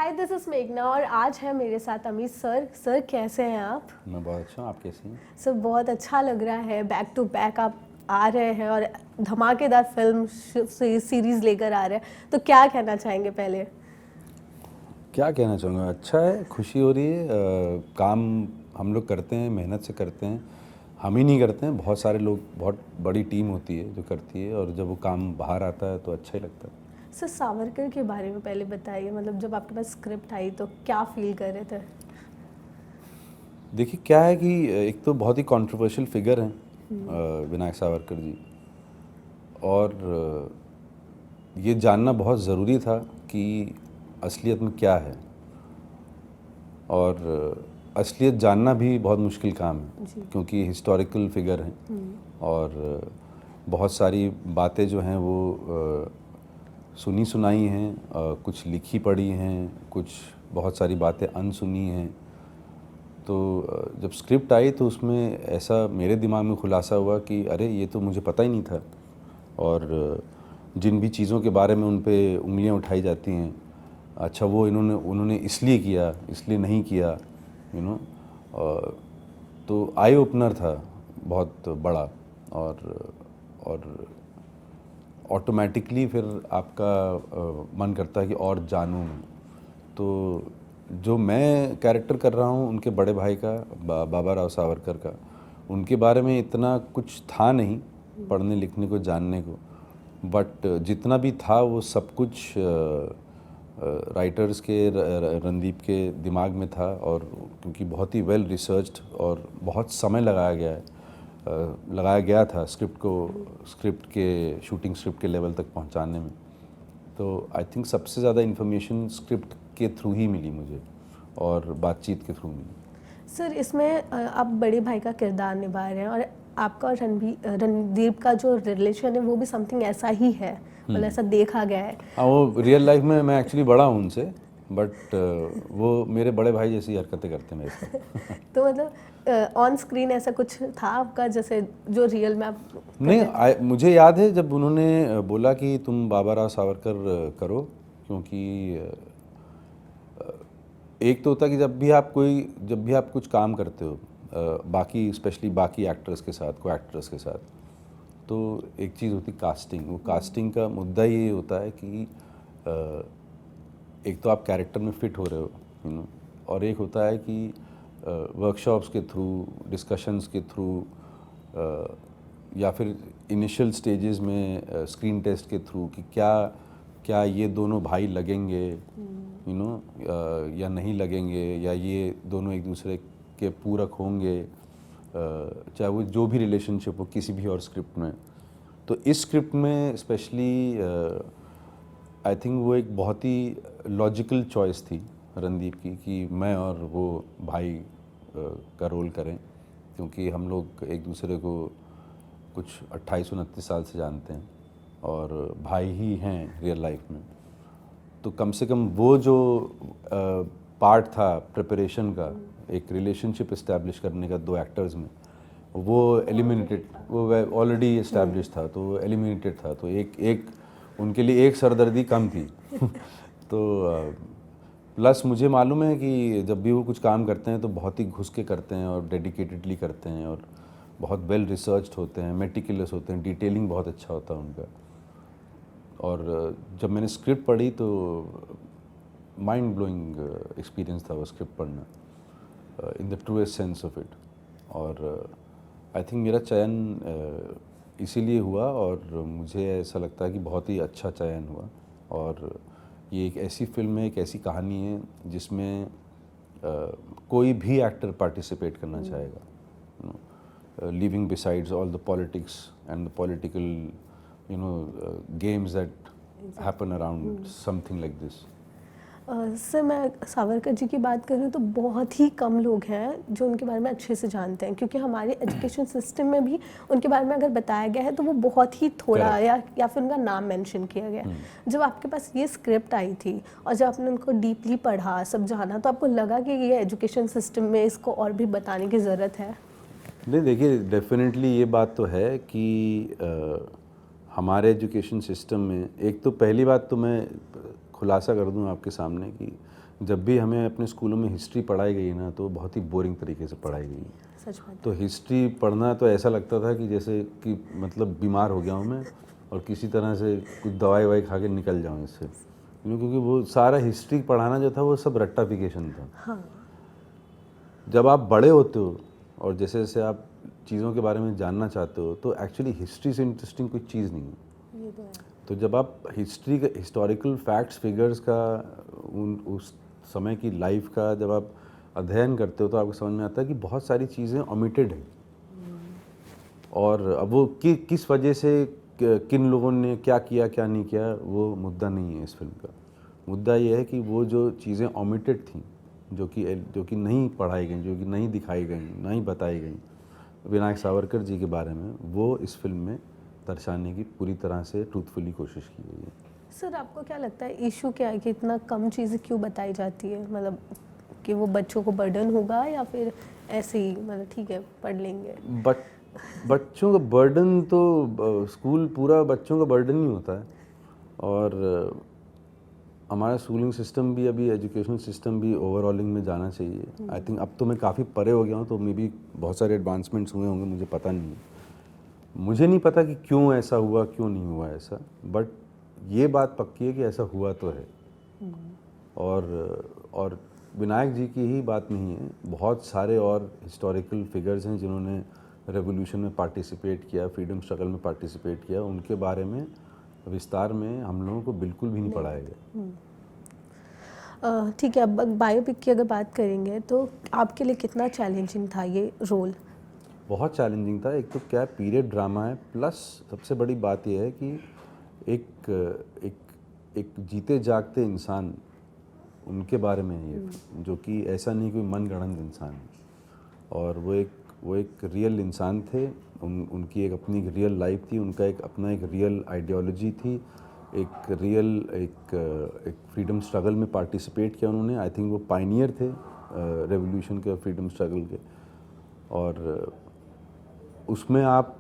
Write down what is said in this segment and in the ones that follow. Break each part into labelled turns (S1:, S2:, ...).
S1: Hi, this is मेघना और आज है मेरे साथ अमित सर। सर कैसे हैं आप?
S2: मैं बहुत अच्छा हूँ। आप कैसी हैं?
S1: सर बहुत अच्छा लग रहा है, बैक टू बैक आप आ रहे हैं और धमाकेदार फिल्म सीरीज लेकर आ रहे हैं, तो क्या कहना चाहेंगे पहले?
S2: क्या कहना चाहूँगा, अच्छा है, खुशी हो रही है। काम हम लोग करते हैं, मेहनत से करते हैं। हम ही नहीं करते हैं, बहुत सारे लोग, बहुत बड़ी टीम होती है जो करती है, और जब वो काम बाहर आता है तो अच्छा ही लगता है।
S1: सर सावरकर के बारे में पहले बताइए, मतलब जब आपके पास स्क्रिप्ट आई तो क्या फील कर रहे थे?
S2: देखिए क्या है कि एक तो बहुत ही कंट्रोवर्शियल फिगर हैं विनायक सावरकर जी, और ये जानना बहुत ज़रूरी था कि असलियत में क्या है, और असलियत जानना भी बहुत मुश्किल काम है
S1: जी।
S2: क्योंकि हिस्टोरिकल फिगर हैं, और बहुत सारी बातें जो हैं वो सुनी सुनाई हैं, कुछ लिखी पढ़ी हैं, कुछ बहुत सारी बातें अनसुनी हैं। तो जब स्क्रिप्ट आई तो उसमें ऐसा मेरे दिमाग में खुलासा हुआ कि अरे ये तो मुझे पता ही नहीं था, और जिन भी चीज़ों के बारे में उन पे उंगलियां उठाई जाती हैं, अच्छा वो उन्होंने इसलिए किया, इसलिए नहीं किया, यू नो। तो आई ओपनर था बहुत बड़ा, और ऑटोमेटिकली फिर आपका मन करता है कि और जानूँ मैं। तो जो मैं कैरेक्टर कर रहा हूँ उनके बड़े भाई का, बाबा राव सावरकर का, उनके बारे में इतना कुछ था नहीं पढ़ने लिखने को, जानने को, बट जितना भी था वो सब कुछ राइटर्स के, रणदीप के दिमाग में था, और क्योंकि बहुत ही वेल रिसर्च्ड और बहुत समय लगाया गया था स्क्रिप्ट के, शूटिंग स्क्रिप्ट के लेवल तक पहुंचाने में। तो आई थिंक सबसे ज़्यादा इन्फॉर्मेशन स्क्रिप्ट के थ्रू ही मिली मुझे, और बातचीत के थ्रू मिली।
S1: सर इसमें आप बड़े भाई का किरदार निभा रहे हैं और आपका और रणदीप का जो रिलेशन है वो भी समथिंग ऐसा ही है, मतलब ऐसा देखा गया है।
S2: हाँ, वो रियल लाइफ में मैं एक्चुअली बड़ा हूँ उनसे, बट वो मेरे बड़े भाई जैसी हरकतें करते हैं मेरे साथ।
S1: तो मतलब ऑन स्क्रीन ऐसा कुछ था आपका जैसे जो रियल में आप
S2: नहीं, मुझे याद है जब उन्होंने बोला कि तुम बाबा राव सावरकर करो, क्योंकि एक तो होता है कि जब भी आप कुछ काम करते हो, बाकी स्पेशली बाकी एक्टर्स के साथ, को एक्टर्स के साथ, तो एक चीज़ होती कास्टिंग। वो कास्टिंग का मुद्दा ये होता है कि एक तो आप कैरेक्टर में फिट हो रहे हो, और एक होता है कि वर्कशॉप्स के थ्रू, डिस्कशंस के थ्रू, या फिर इनिशियल स्टेजेस में स्क्रीन टेस्ट के थ्रू कि क्या ये दोनों भाई लगेंगे, या नहीं लगेंगे, या ये दोनों एक दूसरे के पूरक होंगे, चाहे वो जो भी रिलेशनशिप हो किसी भी और स्क्रिप्ट में। तो इस स्क्रिप्ट में स्पेशली आई थिंक वो एक बहुत ही लॉजिकल चॉइस थी रणदीप की कि मैं और वो भाई का रोल करें, क्योंकि हम लोग एक दूसरे को कुछ 28-29 साल से जानते हैं और भाई ही हैं रियल लाइफ में। तो कम से कम वो जो पार्ट था प्रिपरेशन का, एक रिलेशनशिप इस्टेब्लिश करने का दो एक्टर्स में, वो एलिमिनेटेड, वो ऑलरेडी इस्टेब्लिश था, तो वो एलिमिनेटेड था। तो एक उनके लिए एक सरदर्दी कम थी। तो प्लस मुझे मालूम है कि जब भी वो कुछ काम करते हैं तो बहुत ही घुस के करते हैं और डेडिकेटेडली करते हैं, और बहुत वेल रिसर्च्ड होते हैं, मेटिकुलस होते हैं, डिटेलिंग बहुत अच्छा होता है उनका। और जब मैंने स्क्रिप्ट पढ़ी तो माइंड ब्लोइंग एक्सपीरियंस था वो स्क्रिप्ट पढ़ना, in the truest sense of it. और आई थिंक मेरा चयन इसीलिए हुआ, और मुझे ऐसा लगता है कि बहुत ही अच्छा चयन हुआ। और ये एक ऐसी फिल्म है, एक ऐसी कहानी है जिसमें कोई भी एक्टर पार्टिसिपेट करना चाहेगा, leaving besides all the politics and the political games that happen around something like this.
S1: Sir मैं सावरकर जी की बात करूँ तो बहुत ही कम लोग हैं जो उनके बारे में अच्छे से जानते हैं, क्योंकि हमारे एजुकेशन सिस्टम में भी उनके बारे में अगर बताया गया है तो वो बहुत ही थोड़ा या फिर उनका नाम मेंशन किया गया है। जब आपके पास ये स्क्रिप्ट आई थी और जब आपने उनको डीपली पढ़ा, सब जाना, तो आपको लगा कि ये एजुकेशन सिस्टम में इसको और भी बताने की ज़रूरत है?
S2: नहीं, देखिए डेफिनेटली ये बात तो है कि हमारे एजुकेशन सिस्टम में, एक तो पहली बात तो मैं खुलासा कर दूं आपके सामने कि जब भी हमें अपने स्कूलों में हिस्ट्री पढ़ाई गई ना तो बहुत ही बोरिंग तरीके से पढ़ाई गई।
S1: सच बात
S2: तो हिस्ट्री पढ़ना तो ऐसा लगता था कि जैसे कि मतलब बीमार हो गया हूँ मैं और किसी तरह से कुछ दवाई ववाई खा के निकल जाऊँ इससे, क्योंकि वो सारा हिस्ट्री पढ़ाना जो था वो सब रट्टाफिकेशन था।
S1: हाँ।
S2: जब आप बड़े होते हो और जैसे जैसे आप चीज़ों के बारे में जानना चाहते हो तो एक्चुअली हिस्ट्री से इंटरेस्टिंग कोई चीज़ नहीं है।
S1: ये तो है।
S2: तो जब आप हिस्ट्री का हिस्टोरिकल फैक्ट्स फिगर्स का उस समय की लाइफ का जब आप अध्ययन करते हो तो आपको समझ में आता है कि बहुत सारी चीज़ें ओमिटेड हैं। और अब वो किस वजह से किन लोगों ने क्या किया क्या नहीं किया वो मुद्दा नहीं है इस फिल्म का। मुद्दा ये है कि वो जो चीज़ें ओमिटेड थी जो कि नहीं पढ़ाई गई, जो कि नहीं दिखाई गई, नहीं बताई गई विनायक सावरकर जी के बारे में, वो इस फिल्म में दर्शाने की पूरी तरह से ट्रूथफुली कोशिश की गई है।
S1: सर आपको क्या लगता है इशू क्या है कि इतना कम चीज़ें क्यों बताई जाती है? मतलब कि वो बच्चों को बर्डन होगा या फिर ऐसे ही मतलब ठीक है पढ़ लेंगे?
S2: बच्चों का बर्डन तो स्कूल पूरा बच्चों का बर्डन ही होता है। और हमारा स्कूलिंग सिस्टम भी अभी एजुकेशन सिस्टम भी ओवरऑलिंग में जाना चाहिए। आई थिंक अब तो मैं काफ़ी परे हो गया हूँ तो मे बी बहुत सारे एडवांसमेंट्स हुए होंगे, मुझे पता नहीं है। मुझे नहीं पता कि क्यों ऐसा हुआ क्यों नहीं हुआ ऐसा, बट ये बात पक्की है कि ऐसा हुआ तो है। और विनायक जी की ही बात नहीं है, बहुत सारे और हिस्टोरिकल फिगर्स हैं जिन्होंने रेवोल्यूशन में पार्टिसिपेट किया, फ्रीडम स्ट्रगल में पार्टिसिपेट किया, उनके बारे में विस्तार में हम लोगों को बिल्कुल भी नहीं पढ़ाया गया।
S1: ठीक है, अब बायोपिक की अगर बात करेंगे तो आपके लिए कितना चैलेंजिंग था ये रोल?
S2: बहुत चैलेंजिंग था। एक तो क्या पीरियड ड्रामा है, प्लस सबसे बड़ी बात यह है कि एक एक एक जीते जागते इंसान उनके बारे में है ये, जो कि ऐसा नहीं कोई मनगढ़ंत इंसान है। और वो एक रियल इंसान थे, उनकी एक अपनी रियल लाइफ थी, उनका एक अपना एक रियल आइडियोलॉजी थी, एक रियल एक फ्रीडम स्ट्रगल में पार्टिसिपेट किया उन्होंने। आई थिंक वो पायनियर थे रेवोल्यूशन के और फ्रीडम स्ट्रगल के। और उसमें आप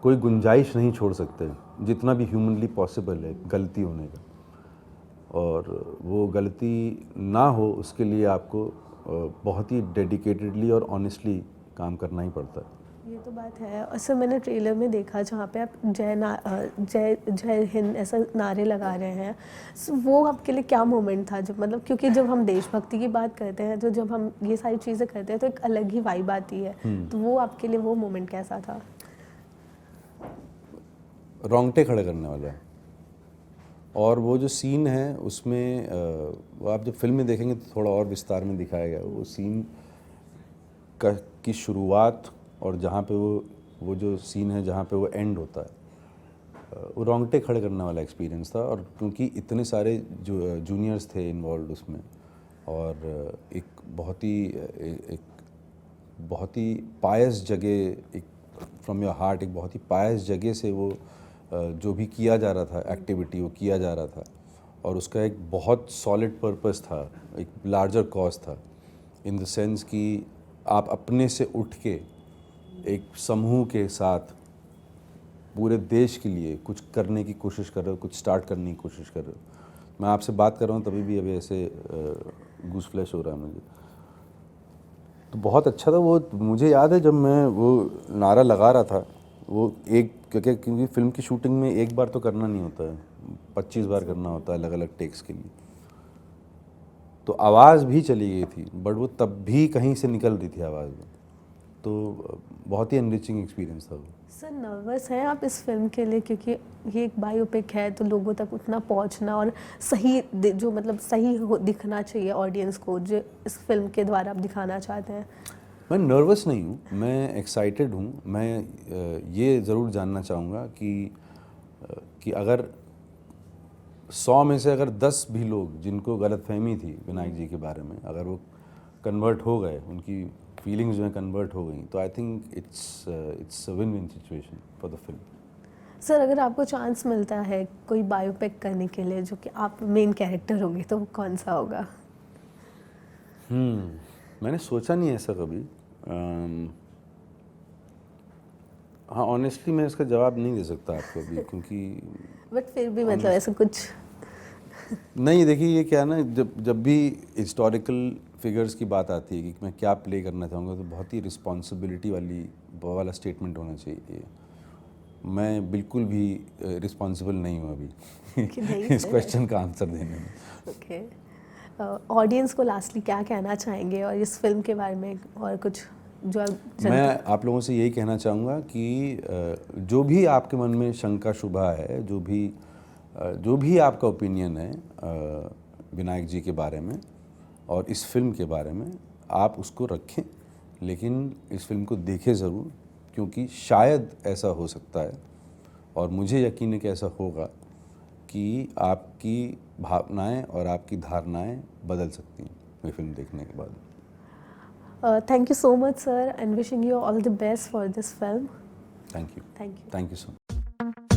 S2: कोई गुंजाइश नहीं छोड़ सकते जितना भी ह्यूमनली पॉसिबल है गलती होने का, और वो गलती ना हो उसके लिए आपको बहुत ही डेडिकेटेडली और ऑनेस्टली काम करना ही पड़ता है।
S1: ये तो बात है। और सर मैंने ट्रेलर में देखा जहाँ पे आप जय जय हिंद ऐसा नारे लगा रहे हैं, वो आपके लिए क्या मोमेंट था? जब मतलब क्योंकि जब हम देशभक्ति की बात करते हैं तो जब हम ये सारी चीज़ें करते हैं तो एक अलग ही वाइब आती है। तो वो आपके लिए वो मोमेंट कैसा था?
S2: रोंगटे खड़े करने वाला है। और वो जो सीन है उसमें वो आप जब फिल्म में देखेंगे तो थोड़ा और विस्तार में दिखाया गया। वो सीन की शुरुआत और जहाँ पे वो जो सीन है जहाँ पे वो एंड होता है, वो रोंगटे खड़े करने वाला एक्सपीरियंस था। और क्योंकि इतने सारे जो जूनियर्स थे इन्वॉल्व उसमें, और एक बहुत ही पायस जगह, एक फ्रॉम योर हार्ट, एक बहुत ही पायस जगह से वो जो भी किया जा रहा था एक्टिविटी वो किया जा रहा था, और उसका एक बहुत सॉलिड पर्पस था, एक लार्जर कॉज था, इन द सेंस कि आप अपने से उठ के एक समूह के साथ पूरे देश के लिए कुछ करने की कोशिश कर रहे हो, कुछ स्टार्ट करने की कोशिश कर रहे हो। मैं आपसे बात कर रहा हूँ तभी भी अभी ऐसे गूस फ्लैश हो रहा है मुझे। तो बहुत अच्छा था वो। मुझे याद है जब मैं वो नारा लगा रहा था, वो एक क्योंकि फिल्म की शूटिंग में एक बार तो करना नहीं होता है, 25 बार करना होता है अलग अलग टेक्स के लिए। तो आवाज़ भी चली गई थी, बट वो तब भी कहीं से निकल रही थी आवाज़ में। तो बहुत ही एनरिचिंग एक्सपीरियंस था वो।
S1: सर नर्वस हैं आप इस फिल्म के लिए? क्योंकि ये एक बायोपिक है तो लोगों तक उतना पहुंचना और सही जो मतलब सही दिखना चाहिए ऑडियंस को, जो इस फिल्म के द्वारा आप दिखाना चाहते हैं।
S2: मैं नर्वस नहीं हूँ, मैं एक्साइटेड हूँ। मैं ये ज़रूर जानना चाहूँगा कि अगर 100 में से अगर 10 भी लोग जिनको गलतफहमी थी विनायक जी के बारे में, अगर वो कन्वर्ट हो गए, उनकी फीलिंग्स में कन्वर्ट हो गई, तो I think it's a win win situation for the film.
S1: Sir अगर आपको चांस मिलता है कोई बायोपिक करने के लिए जो कि आप मेन कैरेक्टर होंगे तो वो कौन सा होगा?
S2: मैंने सोचा नहीं ऐसा कभी। हाँ, ऑनेस्टली मैं इसका जवाब नहीं दे सकता आपको अभी, क्योंकि
S1: बट फिर भी मतलब ऐसा कुछ
S2: नहीं देखिए, ये क्या है ना, जब भी हिस्टोरिकल फिगर्स की बात आती है कि मैं क्या प्ले करना चाहूँगा, तो बहुत ही रिस्पॉन्सिबिलिटी वाला स्टेटमेंट होना चाहिए। मैं बिल्कुल भी रिस्पॉन्सिबल नहीं हूँ अभी
S1: कि नहीं
S2: इस
S1: सर।
S2: क्वेश्चन का आंसर देने में।
S1: ओके, ऑडियंस को लास्टली क्या कहना चाहेंगे और इस फिल्म के बारे में, और कुछ जो
S2: मैं आप लोगों से यही कहना चाहूँगा कि जो भी आपके मन में शंका शुबा है, जो भी आपका ओपिनियन है विनायक जी के बारे में और इस फिल्म के बारे में, आप उसको रखें, लेकिन इस फिल्म को देखें ज़रूर, क्योंकि शायद ऐसा हो सकता है और मुझे यकीन है कि ऐसा होगा कि आपकी भावनाएं और आपकी धारणाएं बदल सकती हैं ये फिल्म देखने के बाद।
S1: Thank you so much sir, and wishing you all the best for this film.
S2: Thank you.
S1: Thank you.
S2: Thank you so much.